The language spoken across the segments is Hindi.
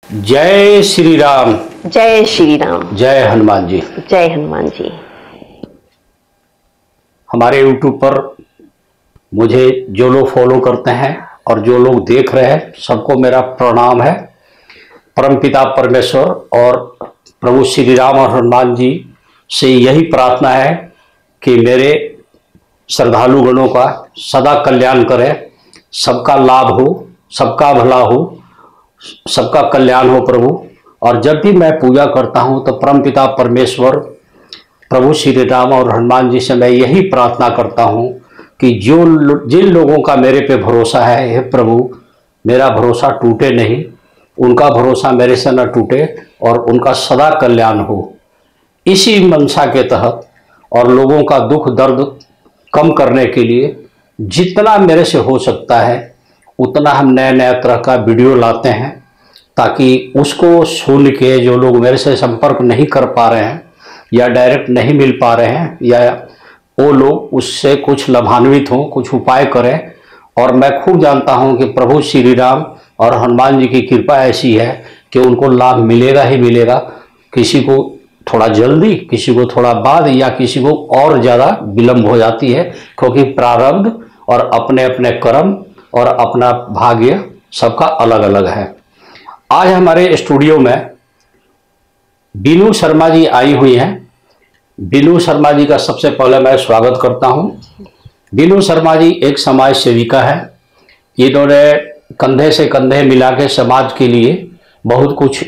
जय श्री राम। जय श्री राम। जय हनुमान जी। जय हनुमान जी। हमारे YouTube पर मुझे जो लोग फॉलो करते हैं और जो लोग देख रहे हैं, सबको मेरा प्रणाम है। परमपिता परमेश्वर और प्रभु श्री राम और हनुमान जी से यही प्रार्थना है कि मेरे श्रद्धालु गणों का सदा कल्याण करें, सबका लाभ हो, सबका भला हो, सबका कल्याण हो प्रभु। और जब भी मैं पूजा करता हूं तो परमपिता परमेश्वर प्रभु श्री राम और हनुमान जी से मैं यही प्रार्थना करता हूं कि जिन लोगों का मेरे पे भरोसा है, हे प्रभु मेरा भरोसा टूटे नहीं, उनका भरोसा मेरे से न टूटे और उनका सदा कल्याण हो। इसी मंशा के तहत और लोगों का दुख दर्द कम करने के लिए जितना मेरे से हो सकता है उतना हम नया नया तरह का वीडियो लाते हैं, ताकि उसको सुन के जो लोग मेरे से संपर्क नहीं कर पा रहे हैं या डायरेक्ट नहीं मिल पा रहे हैं, या वो लोग उससे कुछ लाभान्वित हों, कुछ उपाय करें। और मैं खूब जानता हूं कि प्रभु श्री राम और हनुमान जी की कृपा ऐसी है कि उनको लाभ मिलेगा ही मिलेगा। किसी को थोड़ा जल्दी, किसी को थोड़ा बाद, या किसी को और ज़्यादा विलम्ब हो जाती है, क्योंकि प्रारब्ध और अपने अपने कर्म और अपना भाग्य सबका अलग अलग है। आज हमारे स्टूडियो में बीनू शर्मा जी आई हुई हैं। बीनू शर्मा जी का सबसे पहले मैं स्वागत करता हूं। बीनू शर्मा जी एक समाज सेविका है। इन्होंने कंधे से कंधे मिला के समाज के लिए बहुत कुछ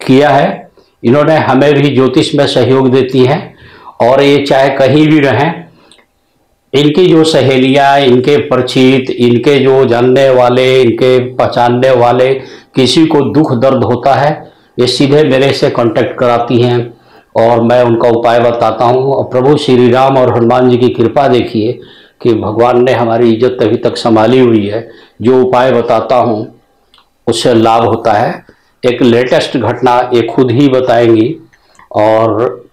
किया है। इन्होंने हमें भी ज्योतिष में सहयोग देती हैं, और ये चाहे कहीं भी रहें, इनकी जो सहेलियां, इनके परिचित, इनके जो जानने वाले, इनके पहचानने वाले किसी को दुख दर्द होता है, ये सीधे मेरे से कांटेक्ट कराती हैं और मैं उनका उपाय बताता हूं। और प्रभु श्री राम और हनुमान जी की कृपा देखिए कि भगवान ने हमारी इज्जत अभी तक संभाली हुई है। जो उपाय बताता हूं उससे लाभ होता है। एक लेटेस्ट घटना ये खुद ही बताएंगी, और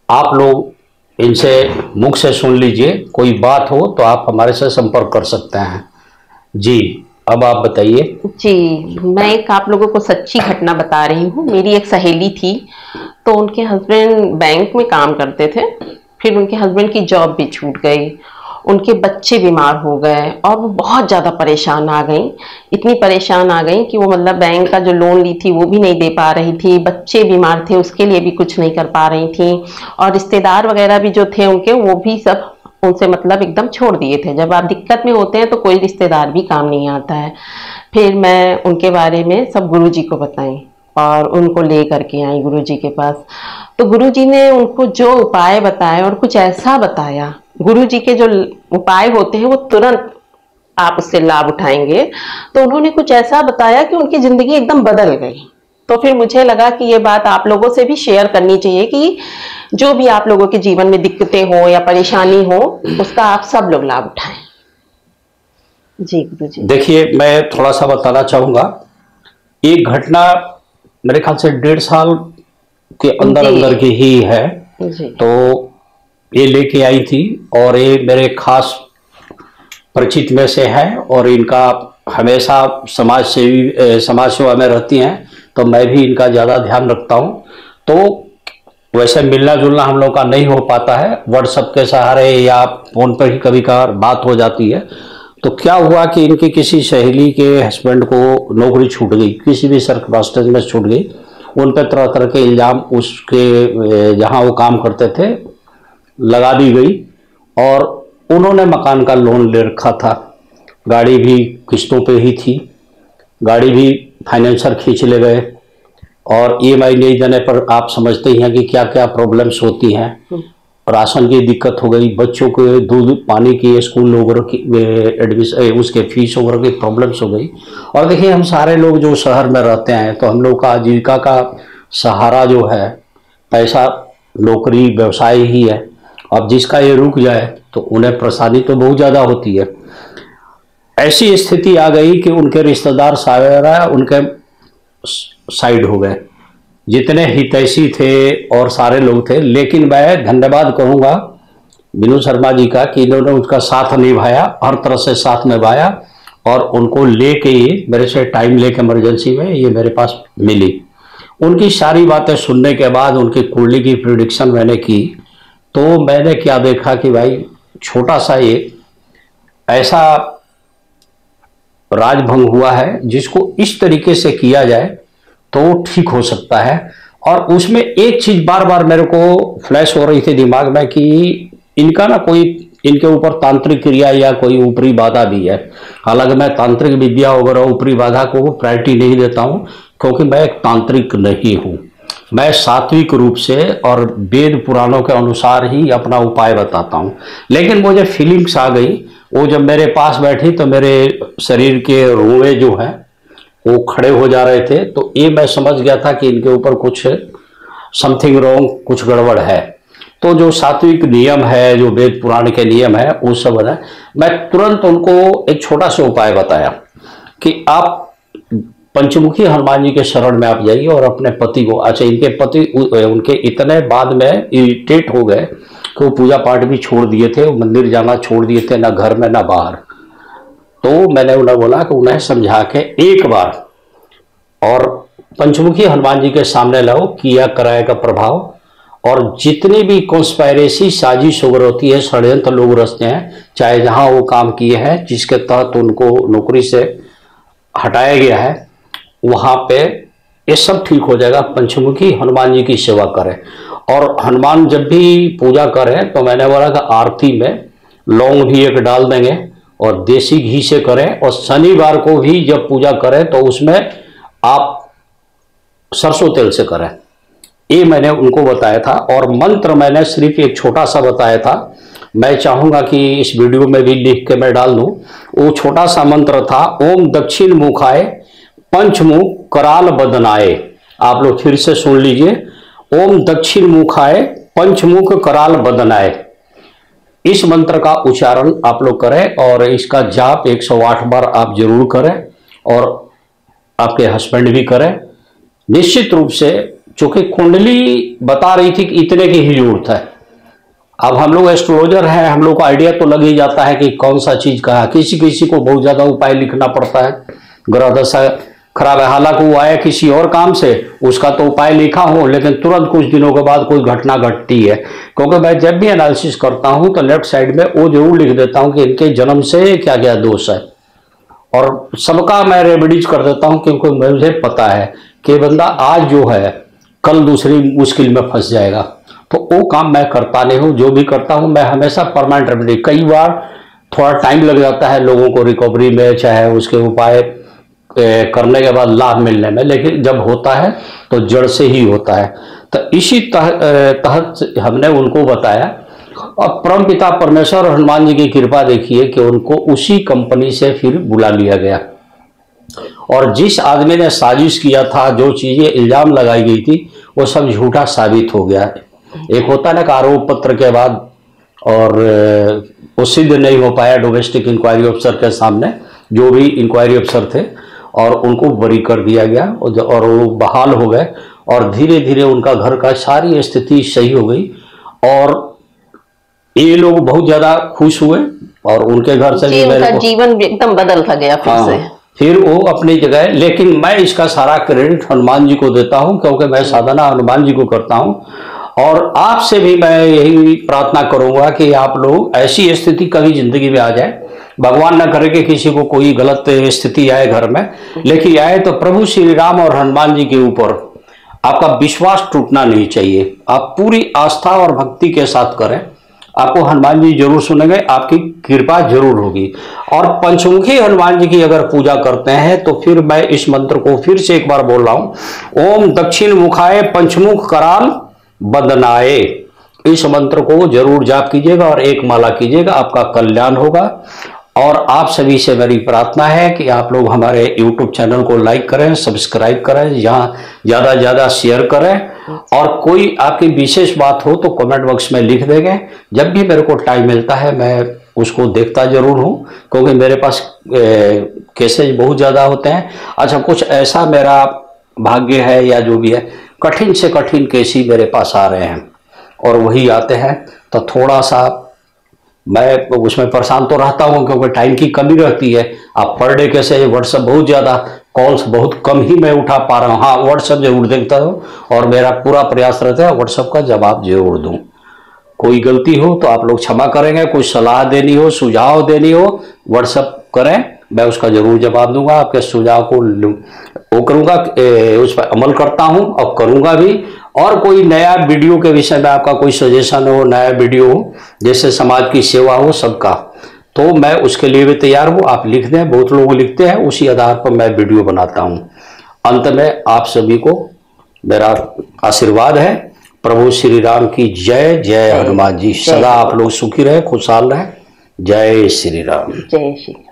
आप लोग इनसे मुख से सुन लीजिए। कोई बात हो तो आप हमारे से संपर्क कर सकते हैं। जी, अब आप बताइए। जी, मैं एक आप लोगों को सच्ची घटना बता रही हूँ। मेरी एक सहेली थी, तो उनके हस्बैंड बैंक में काम करते थे। फिर उनके हस्बैंड की जॉब भी छूट गई, उनके बच्चे बीमार हो गए और वो बहुत ज़्यादा परेशान आ गई। इतनी परेशान आ गई कि वो मतलब बैंक का जो लोन ली थी वो भी नहीं दे पा रही थी, बच्चे बीमार थे उसके लिए भी कुछ नहीं कर पा रही थी, और रिश्तेदार वगैरह भी जो थे उनके, वो भी सब उनसे मतलब एकदम छोड़ दिए थे। जब आप दिक्कत में होते हैं तो कोई रिश्तेदार भी काम नहीं आता है। फिर मैं उनके बारे में सब गुरुजी को बताई और उनको ले करके आई गुरुजी के पास। तो गुरुजी ने उनको जो उपाय बताए, और कुछ ऐसा बताया, गुरुजी के जो उपाय होते हैं वो तुरंत आप उससे लाभ उठाएंगे। तो उन्होंने कुछ ऐसा बताया कि उनकी जिंदगी एकदम बदल गई। तो फिर मुझे लगा कि ये बात आप लोगों से भी शेयर करनी चाहिए कि जो भी आप लोगों के जीवन में दिक्कतें हो या परेशानी हो, उसका आप सब लोग लाभ उठाएं। जी गुरुजी। देखिए, मैं थोड़ा सा बताना चाहूँगा। एक घटना मेरे ख्याल से 1.5 साल के अंदर अंदर की ही है। जी। तो ये लेके आई थी, और ये मेरे खास परिचित में से है, और इनका हमेशा समाज सेवा में रहती हैं, तो मैं भी इनका ज़्यादा ध्यान रखता हूँ। तो वैसे मिलना जुलना हम लोग का नहीं हो पाता है, व्हाट्सएप के सहारे या फ़ोन पर ही कभी कभार बात हो जाती है। तो क्या हुआ कि इनकी किसी सहेली के हस्बैंड को नौकरी छूट गई, किसी भी सर्कमस्टेंस में छूट गई। उन पर तरह तरह के इल्ज़ाम उसके जहाँ वो काम करते थे लगा दी गई, और उन्होंने मकान का लोन ले रखा था, गाड़ी भी किस्तों पे ही थी, गाड़ी भी फाइनेंसर खींच ले गए, और ईएमआई नहीं देने पर आप समझते ही हैं कि क्या क्या प्रॉब्लम्स होती हैं। राशन की दिक्कत हो गई, बच्चों के दूध पानी की, स्कूल वगैरह की एडमिशन, उसके फीस वगैरह की प्रॉब्लम्स हो गई। और देखिए, हम सारे लोग जो शहर में रहते हैं, तो हम लोग का आजीविका का सहारा जो है पैसा, नौकरी, व्यवसाय ही है। अब जिसका ये रुक जाए तो उन्हें परेशानी तो बहुत ज़्यादा होती है। ऐसी स्थिति आ गई कि उनके रिश्तेदार सारा उनके साइड हो गए, जितने हितैषी थे और सारे लोग थे। लेकिन मैं धन्यवाद कहूँगा बीनू शर्मा जी का कि इन्होंने उसका साथ निभाया, हर तरह से साथ निभाया, और उनको लेके ये मेरे से टाइम लेके इमरजेंसी में ये मेरे पास मिली। उनकी सारी बातें सुनने के बाद उनकी कुंडली की प्रिडिक्शन मैंने की, तो मैंने क्या देखा कि भाई छोटा सा ये ऐसा राजभंग हुआ है जिसको इस तरीके से किया जाए तो ठीक हो सकता है। और उसमें एक चीज बार बार मेरे को फ्लैश हो रही थी दिमाग में कि इनका ना कोई इनके ऊपर तांत्रिक क्रिया या कोई ऊपरी बाधा भी है। हालांकि मैं तांत्रिक विद्या वगैरह ऊपरी बाधा को प्रायोरिटी नहीं देता हूं, क्योंकि मैं एक तांत्रिक नहीं हूं। मैं सात्विक रूप से और वेद पुराणों के अनुसार ही अपना उपाय बताता हूं। लेकिन मुझे फीलिंग्स आ गई, वो जब मेरे पास बैठी तो मेरे शरीर के रोए जो हैं वो खड़े हो जा रहे थे, तो ये मैं समझ गया था कि इनके ऊपर कुछ समथिंग रॉन्ग, कुछ गड़बड़ है। तो जो सात्विक नियम है, जो वेद पुराण के नियम है, वो सब है। मैं तुरंत उनको एक छोटा सा उपाय बताया कि आप पंचमुखी हनुमान जी के शरण में आप जाइए और अपने पति को, अच्छा इनके पति उनके इतने बाद में इरिटेट हो गए कि वो पूजा पाठ भी छोड़ दिए थे, वो मंदिर जाना छोड़ दिए थे, ना घर में ना बाहर। तो मैंने उन्हें बोला कि उन्हें समझा के एक बार और पंचमुखी हनुमान जी के सामने लाओ, किया कराए का प्रभाव, और जितनी भी कॉन्स्पायरेसी साजिश वगैरह होती है, षड्यंत्र लोग रचते हैं, चाहे जहां वो काम किए हैं जिसके तहत उनको नौकरी से हटाया गया है, वहां पे ये सब ठीक हो जाएगा। पंचमुखी हनुमान जी की सेवा करें, और हनुमान जब भी पूजा करें तो मैंने बोला कि आरती में लौंग भी एक डाल देंगे और देसी घी से करें, और शनिवार को भी जब पूजा करें तो उसमें आप सरसों तेल से करें। ये मैंने उनको बताया था। और मंत्र मैंने सिर्फ एक छोटा सा बताया था, मैं चाहूंगा कि इस वीडियो में भी लिख के मैं डाल दूं। वो छोटा सा मंत्र था, ओम दक्षिण मुखाय पंचमुख कराल बदनाए। आप लोग फिर से सुन लीजिए, ओम दक्षिण मुखाय पंचमुख कराल बदनाए। इस मंत्र का उच्चारण आप लोग करें और इसका जाप 108 बार आप जरूर करें, और आपके हस्बैंड भी करें। निश्चित रूप से, चूंकि कुंडली बता रही थी कि इतने की ही जरूरत है। अब हम लोग एस्ट्रोलॉजर हैं, हम लोग को आइडिया तो लग ही जाता है कि कौन सा चीज का है। किसी किसी को बहुत ज्यादा उपाय लिखना पड़ता है, ग्रह दशा खराब है, हालांकि वो आया किसी और काम से, उसका तो उपाय लिखा हो, लेकिन तुरंत कुछ दिनों के बाद कोई घटना घटती है। क्योंकि मैं जब भी एनालिसिस करता हूं तो लेफ्ट साइड में वो जरूर लिख देता हूं कि इनके जन्म से क्या क्या दोष है, और सबका मैं रेमेडीज कर देता हूं, क्योंकि मुझे पता है कि बंदा आज जो है कल दूसरी मुश्किल में फंस जाएगा। तो वो काम मैं करता नहीं हूँ। जो भी करता हूँ मैं हमेशा परमानेंट रेमेडी, कई बार थोड़ा टाइम लग जाता है लोगों को रिकवरी में, चाहे उसके उपाय करने के बाद लाभ मिलने में, लेकिन जब होता है तो जड़ से ही होता है। तो इसी तहत हमने उनको बताया, और परमपिता परमेश्वर हनुमान जी की कृपा देखिए कि उनको उसी कंपनी से फिर बुला लिया गया, और जिस आदमी ने साजिश किया था, जो चीजें इल्जाम लगाई गई थी, वो सब झूठा साबित हो गया। एक होता है ना कि आरोप पत्र के बाद और वो सिद्ध नहीं हो पाया डोमेस्टिक इंक्वायरी अफसर के सामने, जो भी इंक्वायरी अफसर थे, और उनको बरी कर दिया गया और वो बहाल हो गए, और धीरे धीरे उनका घर का सारी स्थिति सही हो गई, और ये लोग बहुत ज्यादा खुश हुए, और उनके घर से भी उनका जीवन एकदम बदल था गया फिर से। फिर वो अपनी जगह। लेकिन मैं इसका सारा क्रेडिट हनुमान जी को देता हूं, क्योंकि मैं साधना हनुमान जी को करता हूं। और आपसे भी मैं यही प्रार्थना करूंगा कि आप लोग, ऐसी स्थिति कभी जिंदगी में आ जाए, भगवान न करे कि किसी को कोई गलत स्थिति आए घर में, लेकिन आए तो प्रभु श्री राम और हनुमान जी के ऊपर आपका विश्वास टूटना नहीं चाहिए। आप पूरी आस्था और भक्ति के साथ करें, आपको हनुमान जी जरूर सुनेंगे, आपकी कृपा जरूर होगी। और पंचमुखी हनुमान जी की अगर पूजा करते हैं तो फिर मैं इस मंत्र को फिर से एक बार बोल रहा हूं, ओम दक्षिण मुखाय पंचमुख कराल बदनाए। इस मंत्र को जरूर जाप कीजिएगा और एक माला कीजिएगा, आपका कल्याण होगा। और आप सभी से मेरी प्रार्थना है कि आप लोग हमारे YouTube चैनल को लाइक करें, सब्सक्राइब करें, यहाँ ज़्यादा से ज़्यादा शेयर करें, और कोई आपकी विशेष बात हो तो कमेंट बॉक्स में लिख देंगे। जब भी मेरे को टाइम मिलता है मैं उसको देखता जरूर हूँ, क्योंकि मेरे पास केसेज बहुत ज़्यादा होते हैं। अच्छा, कुछ ऐसा मेरा भाग्य है या जो भी है, कठिन से कठिन केस ही मेरे पास आ रहे हैं, और वही आते हैं तो थोड़ा सा मैं उसमें परेशान तो रहता हूँ क्योंकि टाइम की कमी रहती है। आप पर डे कैसे व्हाट्सएप बहुत ज़्यादा कॉल्स बहुत कम ही मैं उठा पा रहा हूँ। हाँ, व्हाट्सएप जरूर देखता हूँ और मेरा पूरा प्रयास रहता है व्हाट्सएप का जवाब जरूर दूँ। कोई गलती हो तो आप लोग क्षमा करेंगे, कोई सलाह देनी हो, सुझाव देनी हो, व्हाट्सएप करें, मैं उसका जरूर जवाब दूंगा। आपके सुझाव को वो करूंगा, उस पर अमल करता हूं और करूंगा भी। और कोई नया वीडियो के विषय में आपका कोई सजेशन हो, नया वीडियो हो, जैसे समाज की सेवा हो सबका, तो मैं उसके लिए भी तैयार हूं। आप लिख दें, बहुत लोग लिखते हैं, उसी आधार पर मैं वीडियो बनाता हूं। अंत में आप सभी को मेरा आशीर्वाद है। प्रभु श्री राम की जय। जय हनुमान जी। सदा आप लोग सुखी रहे, खुशहाल रहे। जय श्री राम। जय श्री राम।